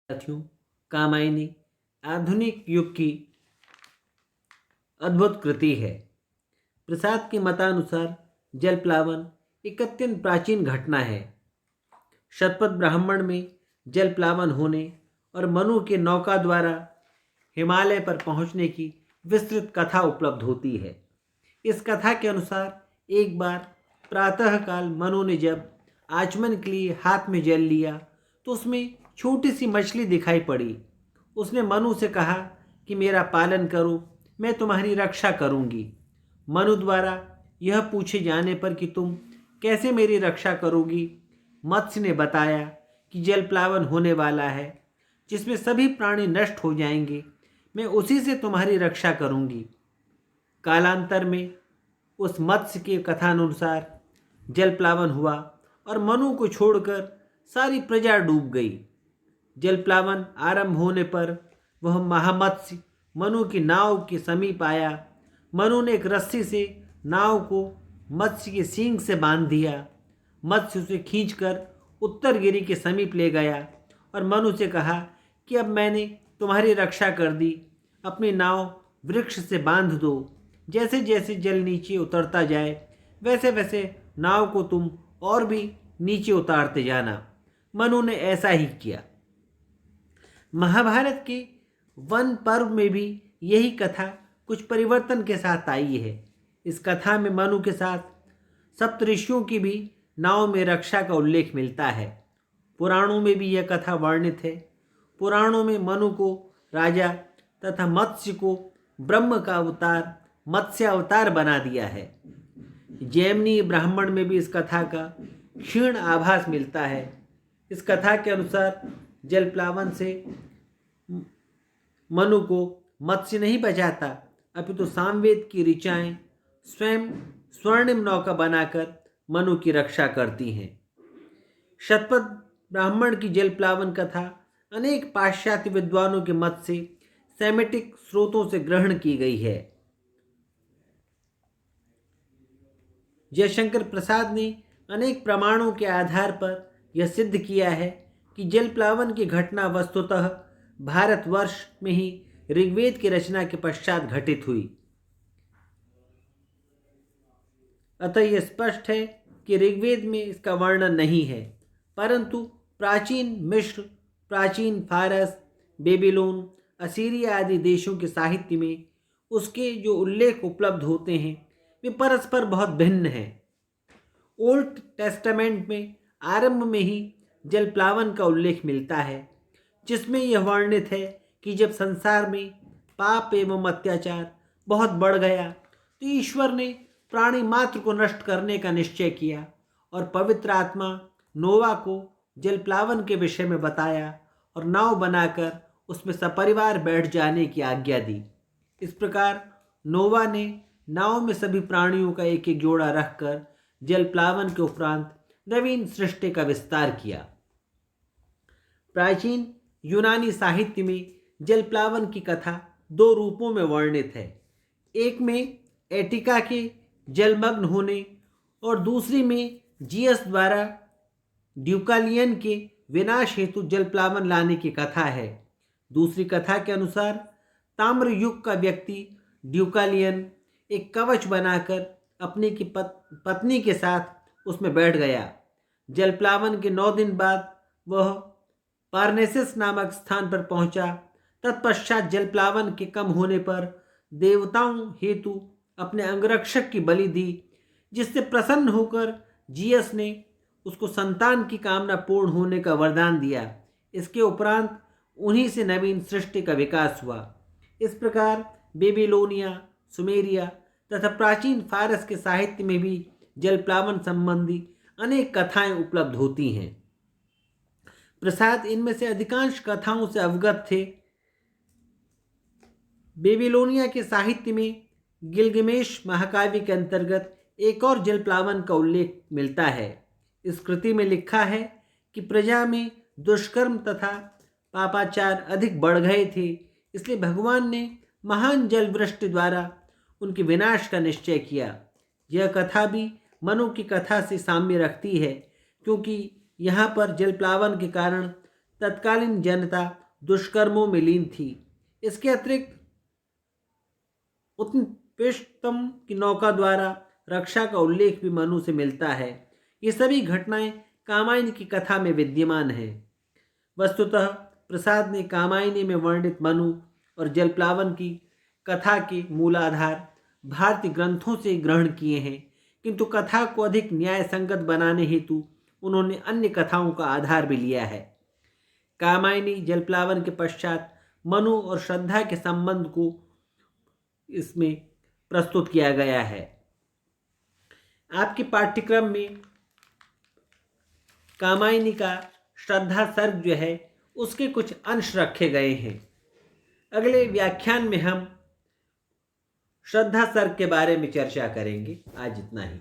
साथियों, कामायनी आधुनिक युग की अद्भुत कृति है। प्रसाद के मतानुसार जल प्लावन एक अत्यंत प्राचीन घटना है। शतपथ ब्राह्मण में जल प्लावन होने और मनु के नौका द्वारा हिमालय पर पहुंचने की विस्तृत कथा उपलब्ध होती है। इस कथा के अनुसार एक बार प्रातःकाल मनु ने जब आचमन के लिए हाथ में जल लिया तो उसमें छोटी सी मछली दिखाई पड़ी। उसने मनु से कहा कि मेरा पालन करो, मैं तुम्हारी रक्षा करूंगी। मनु द्वारा यह पूछे जाने पर कि तुम कैसे मेरी रक्षा करोगी, मत्स्य ने बताया कि जल प्लावन होने वाला है जिसमें सभी प्राणी नष्ट हो जाएंगे, मैं उसी से तुम्हारी रक्षा करूंगी। कालांतर में उस मत्स्य के कथानुसार जल प्लावन हुआ और मनु को छोड़कर सारी प्रजा डूब गई। जल प्लावन आरंभ होने पर वह महामत्स्य मनु की नाव के समीप आया। मनु ने एक रस्सी से नाव को मत्स्य के सींग से बांध दिया। मत्स्य उसे खींचकर उत्तरगिरी के समीप ले गया और मनु से कहा कि अब मैंने तुम्हारी रक्षा कर दी, अपनी नाव वृक्ष से बांध दो। जैसे जैसे जल नीचे उतरता जाए वैसे वैसे नाव को तुम और भी नीचे उतारते जाना। मनु ने ऐसा ही किया। महाभारत के वन पर्व में भी यही कथा कुछ परिवर्तन के साथ आई है। इस कथा में मनु के साथ सप्तऋषियों की भी नाव में रक्षा का उल्लेख मिलता है। पुराणों में भी यह कथा वर्णित है। पुराणों में मनु को राजा तथा मत्स्य को ब्रह्म का अवतार मत्स्य अवतार बना दिया है। जैमिनी ब्राह्मण में भी इस कथा का क्षीण आभास मिलता है। इस कथा के अनुसार जल प्लावन से मनु को मत्स्य नहीं बचाता, अपितु सामवेद की ऋचाएं स्वयं स्वर्णिम नौका बनाकर मनु की रक्षा करती हैं। शतपथ ब्राह्मण की जल प्लावन कथा अनेक पाश्चात्य विद्वानों के मत से सेमेटिक स्रोतों से ग्रहण की गई है। जयशंकर प्रसाद ने अनेक प्रमाणों के आधार पर यह सिद्ध किया है कि जल प्लावन की घटना वस्तुतः भारतवर्ष में ही ऋग्वेद की रचना के पश्चात घटित हुई। अतः यह स्पष्ट है कि ऋग्वेद में इसका वर्णन नहीं है, परंतु प्राचीन मिस्र, प्राचीन फारस, बेबीलोन, असीरिया आदि देशों के साहित्य में उसके जो उल्लेख उपलब्ध होते हैं वे परस्पर बहुत भिन्न हैं। ओल्ड टेस्टामेंट में आरंभ में ही जल प्लावन का उल्लेख मिलता है, जिसमें यह वर्णित है कि जब संसार में पाप एवं अत्याचार बहुत बढ़ गया तो ईश्वर ने प्राणी मात्र को नष्ट करने का निश्चय किया और पवित्र आत्मा नोवा को जल प्लावन के विषय में बताया और नाव बनाकर उसमें सपरिवार बैठ जाने की आज्ञा दी। इस प्रकार नोवा ने नाव में सभी प्राणियों का एक एक जोड़ा रखकर जल प्लावन के उपरांत नवीन सृष्टि का विस्तार किया। प्राचीन यूनानी साहित्य में जल प्लावन की कथा दो रूपों में वर्णित है। एक में एटिका के जलमग्न होने और दूसरी में जियस द्वारा ड्यूकालियन के विनाश हेतु जल प्लावन लाने की कथा है। दूसरी कथा के अनुसार ताम्र युग का व्यक्ति ड्यूकालियन एक कवच बनाकर अपनी की पत्नी के साथ उसमें बैठ गया। जल प्लावन के 9 दिन बाद वह पार्नेसिस नामक स्थान पर पहुंचा। तत्पश्चात जल प्लावन के कम होने पर देवताओं हेतु अपने अंगरक्षक की बलि दी, जिससे प्रसन्न होकर जियस ने उसको संतान की कामना पूर्ण होने का वरदान दिया। इसके उपरांत उन्हीं से नवीन सृष्टि का विकास हुआ। इस प्रकार बेबीलोनिया, सुमेरिया तथा प्राचीन फारस के साहित्य में भी जल प्लावन संबंधी अनेक कथाएं उपलब्ध होती हैं। प्रसाद इनमें से अधिकांश कथाओं से अवगत थे। बेबीलोनिया के साहित्य में गिलगमेश महाकाव्य के अंतर्गत एक और जल प्लावन का उल्लेख मिलता है। इस कृति में लिखा है कि प्रजा में दुष्कर्म तथा पापाचार अधिक बढ़ गए थे, इसलिए भगवान ने महान जल वृष्टि द्वारा उनके विनाश का निश्चय किया। यह कथा भी मनु की कथा से साम्य रखती है, क्योंकि यहाँ पर जल प्लावन के कारण तत्कालीन जनता दुष्कर्मों में लीन थी। इसके अतिरिक्त उत्कृष्टतम की नौका द्वारा रक्षा का उल्लेख भी मनु से मिलता है। ये सभी घटनाएं कामायनी की कथा में विद्यमान है। वस्तुतः प्रसाद ने कामायनी में वर्णित मनु और जलप्लावन की कथा के मूलाधार भारतीय ग्रंथों से ग्रहण किए हैं, किंतु कथा को अधिक न्याय संगत बनाने हेतु उन्होंने अन्य कथाओं का आधार भी लिया है। कामायनी जलप्लावन के पश्चात मनु और श्रद्धा के संबंध को इसमें प्रस्तुत किया गया है। आपके पाठ्यक्रम में कामायनी का श्रद्धा सर्ग जो है उसके कुछ अंश रखे गए हैं। अगले व्याख्यान में हम श्रद्धा सर्ग के बारे में चर्चा करेंगे। आज इतना ही।